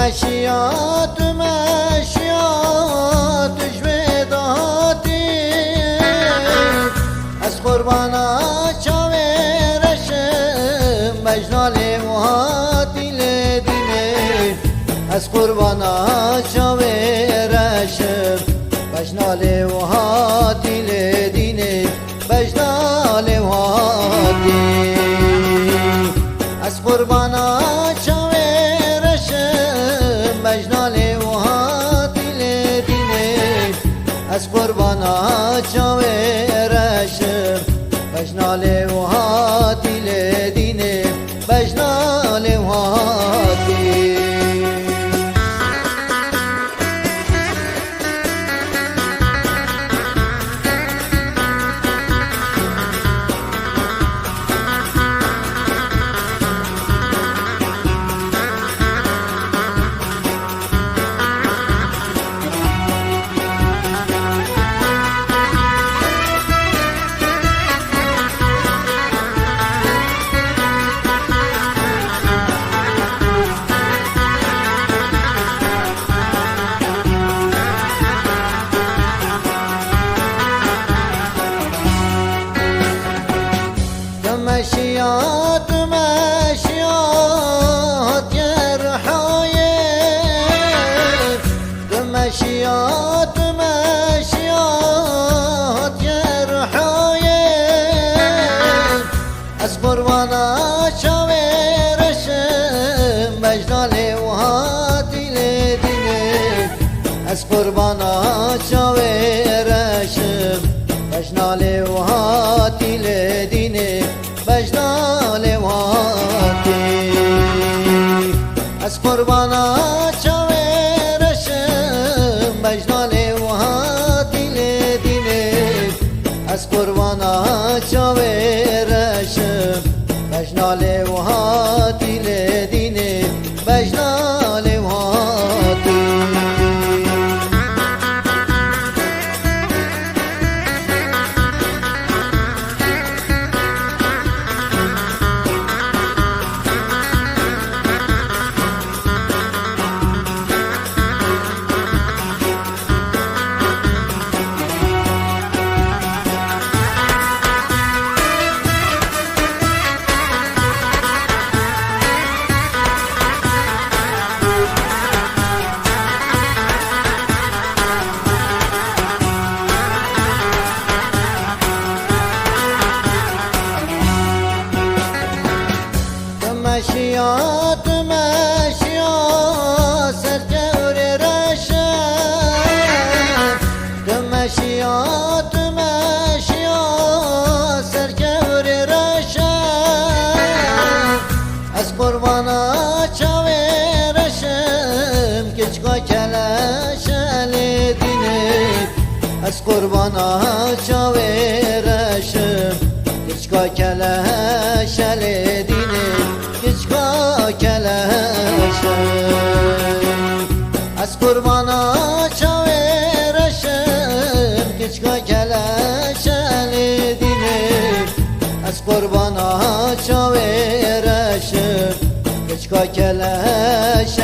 مشيات مشيات جویداتی از قربانا چاویرشم مجنال وهاتی لدینه از قربانا چاویرشم مجنال وهاتی لدینه مجنال وهاتی از قربانا از قربانا چاویرشم بجنال وهاتی لدینه بجنال وهاتی مشيات مشيات يا رحايب مشيات مشيات يا رحايب از قربانا چاویرشم مجنال وهاتی لدینه از قربانا چاویرشم مجنال وهاتی لدینه بجنال وهاتی از قربانا چاویرشم بجنال وهاتی لدینه از قربانا چاویرشم بجنال وهاتی لدینه بجنال وهاتی مشيات مشيات سرجور رشم مشيات مشيات سرجور رشم از قربانا چاویرشم کچکا کلش لدینه از قربانا چاویرشم کچکا کلش لدینه کچکا کلشم از قربانا چاویرشم کچکا کلش لدینه از قربانا چاویرشم کچکا کلش